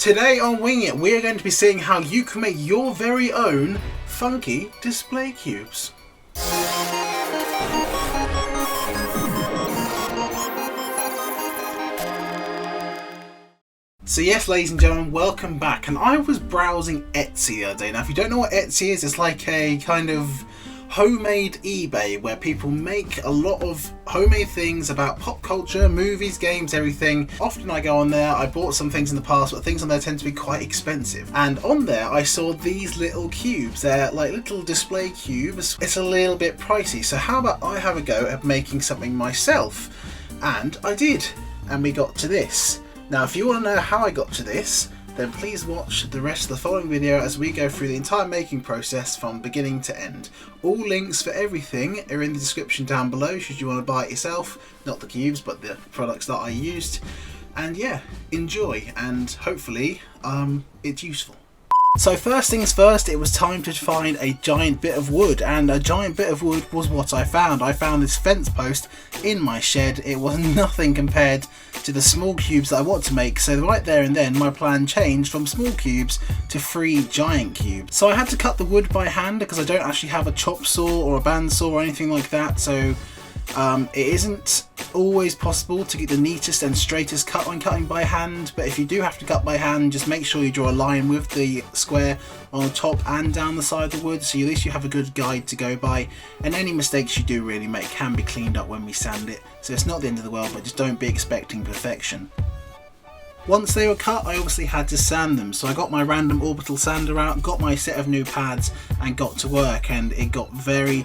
Today on Wing It, we are going to be seeing how you can make your very own funky display cubes. So yes, ladies and gentlemen, welcome back. And I was browsing Etsy the other day. Now, if you don't know what Etsy is, it's like a kind of homemade eBay where people make a lot of homemade things about pop culture, movies, games, everything. Often I go on there, I bought some things in the past, but things on there tend to be quite expensive. And on there I saw these little cubes. They're like little display cubes. It's a little bit pricey, so how about I have a go at making something myself? And I did, and we got to this. Now if you want to know how I got to this, then please watch the rest of the following video as we go through the entire making process from beginning to end. All links for everything are in the description down below should you want to buy it yourself, not the cubes but the products that I used. And yeah, enjoy, and hopefully it's useful. So first things first, it was time to find a giant bit of wood, and a giant bit of wood was what I found. I found this fence post in my shed. It was nothing compared to the small cubes that I want to make, so right there and then my plan changed from small cubes to 3 giant cubes. So I had to cut the wood by hand because I don't actually have a chop saw or a bandsaw or anything like that, so it isn't always possible to get the neatest and straightest cut when cutting by hand, but if you do have to cut by hand, just make sure you draw a line with the square on the top and down the side of the wood, so at least you have a good guide to go by, and any mistakes you do really make can be cleaned up when we sand it, so it's not the end of the world, but just don't be expecting perfection. Once they were cut, I obviously had to sand them, so I got my random orbital sander out, got my set of new pads and got to work, and it got very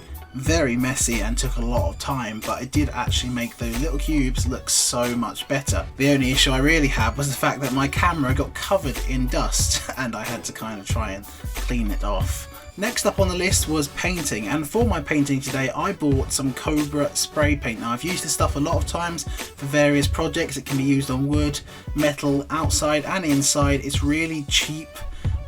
messy and took a lot of time, but it did actually make those little cubes look so much better. The only issue I really had was the fact that my camera got covered in dust and I had to kind of try and clean it off. Next up on the list was painting, and for my painting today I bought some Cobra spray paint. Now I've used this stuff a lot of times for various projects. It can be used on wood, metal, outside and inside. It's really cheap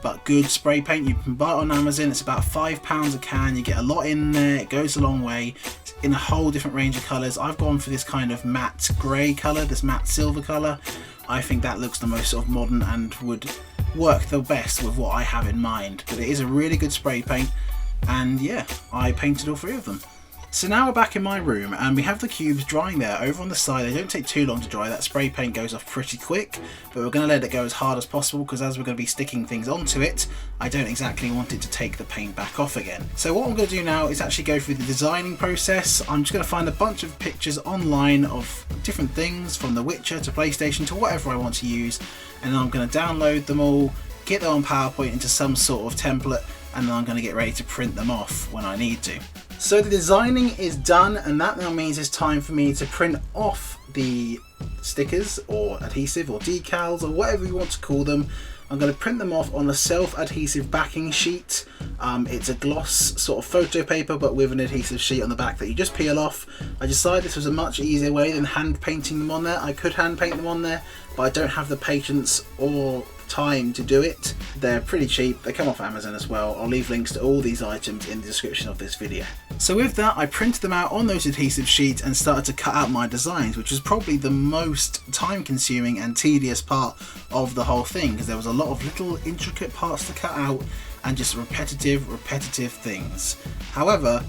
but good spray paint. You can buy it on Amazon. It's about £5 a can. You get a lot in there. It goes a long way. It's in a whole different range of colours. I've gone for this kind of matte grey colour, this matte silver colour. I think that looks the most sort of modern and would work the best with what I have in mind. But it is a really good spray paint, and yeah, I painted all 3 of them. So now we're back in my room and we have the cubes drying there over on the side. They don't take too long to dry. That spray paint goes off pretty quick, but we're going to let it go as hard as possible because as we're going to be sticking things onto it, I don't exactly want it to take the paint back off again. So what I'm going to do now is actually go through the designing process. I'm just going to find a bunch of pictures online of different things, from The Witcher to PlayStation to whatever I want to use, and then I'm going to download them all, get them on PowerPoint into some sort of template, and then I'm going to get ready to print them off when I need to. So the designing is done, and that now means it's time for me to print off the stickers or adhesive or decals or whatever you want to call them. I'm going to print them off on a self-adhesive backing sheet. It's a gloss sort of photo paper but with an adhesive sheet on the back that you just peel off. I decided this was a much easier way than hand painting them on there. I could hand paint them on there, but I don't have the patience or time to do it. They're pretty cheap. They come off Amazon as well. I'll leave links to all these items in the description of this video. So with that, I printed them out on those adhesive sheets and started to cut out my designs, which was probably the most time consuming and tedious part of the whole thing, because there was a lot of little intricate parts to cut out and just repetitive things. However,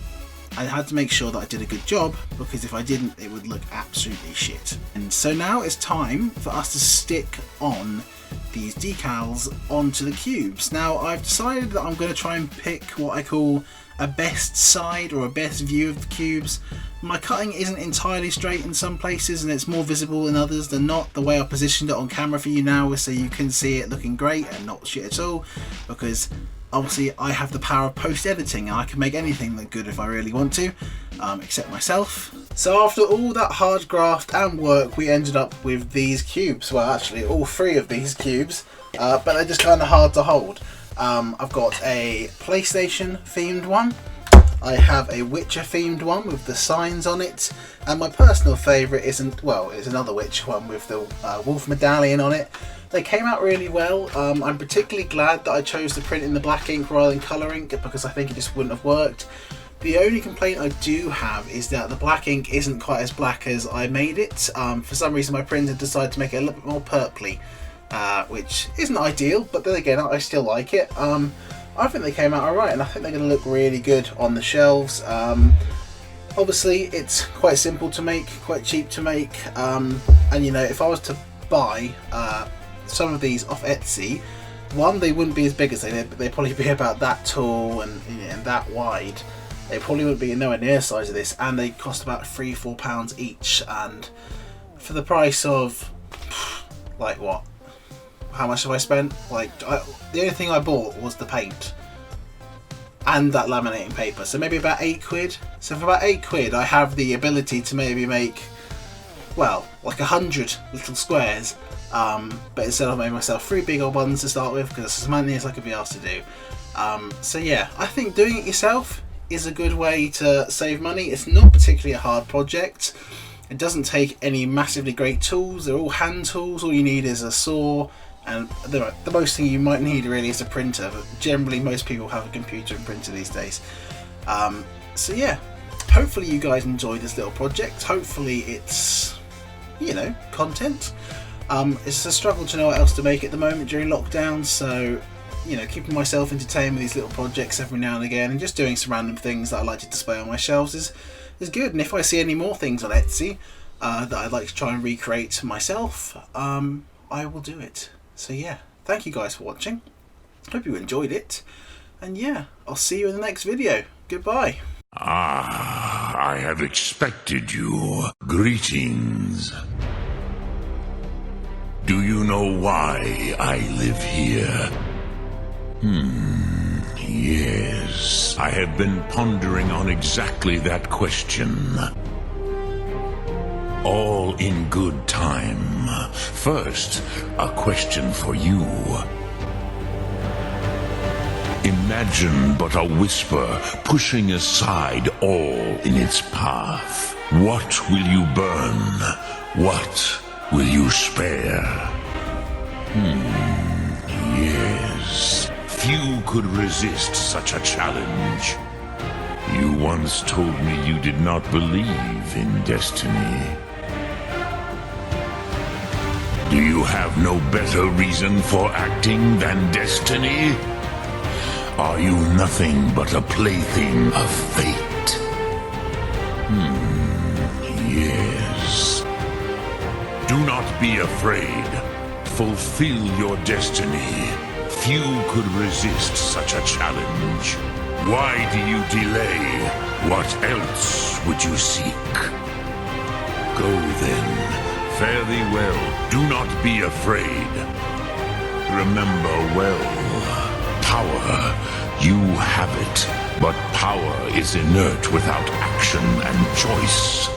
I had to make sure that I did a good job, because if I didn't, it would look absolutely shit. And so now it's time for us to stick on these decals onto the cubes. Now I've decided that I'm going to try and pick what I call a best side or a best view of the cubes. My cutting isn't entirely straight in some places and it's more visible in others than not. The way I positioned it on camera for you now is so you can see it looking great and not shit at all, because obviously I have the power of post-editing and I can make anything look good if I really want to, except myself. So after all that hard graft and work, we ended up with these cubes. Well, actually all 3 of these cubes, but they're just kind of hard to hold. I've got a PlayStation themed one, I have a Witcher themed one with the signs on it, and my personal favourite is another Witcher one with the wolf medallion on it. They came out really well. I'm particularly glad that I chose to print in the black ink rather than colour ink, because I think it just wouldn't have worked. The only complaint I do have is that the black ink isn't quite as black as I made it. For some reason my printer decided to make it a little bit more purpley. which isn't ideal, but then again, I still like it. I think they came out alright, and I think they're going to look really good on the shelves. Obviously, it's quite simple to make, quite cheap to make, and you know, if I was to buy some of these off Etsy, one, they wouldn't be as big as they'd probably be about that tall and that wide. They probably wouldn't be nowhere near the size of this, and they cost about £3-4 each. And for the price of, like, what? How much have I spent? Like, the only thing I bought was the paint and that laminating paper, so maybe about £8. So for about £8, I have the ability to maybe make, well, like 100 little squares. But instead I've made myself 3 big old ones to start with, because it's as many as I could be asked to do. So yeah, I think doing it yourself is a good way to save money. It's not particularly a hard project. It doesn't take any massively great tools. They're all hand tools. All you need is a saw, and the most thing you might need really is a printer, but generally most people have a computer and printer these days. So yeah, hopefully you guys enjoyed this little project. Hopefully it's, you know, content. It's a struggle to know what else to make at the moment during lockdown, so, you know, keeping myself entertained with these little projects every now and again, and just doing some random things that I like to display on my shelves is good. And if I see any more things on Etsy that I'd like to try and recreate myself, I will do it. So yeah, thank you guys for watching. Hope you enjoyed it, and yeah, I'll see you in the next video. Goodbye. Ah, I have expected you. Greetings. Do you know why I live here? Yes. I have been pondering on exactly that question. All in good time. First, a question for you. Imagine but a whisper pushing aside all in its path. What will you burn? What will you spare? Yes. Few could resist such a challenge. You once told me you did not believe in destiny. Do you have no better reason for acting than destiny? Are you nothing but a plaything of fate? Yes. Do not be afraid. Fulfill your destiny. Few could resist such a challenge. Why do you delay? What else would you seek? Go then. Fare thee well. Do not be afraid. Remember well. Power, you have it. But power is inert without action and choice.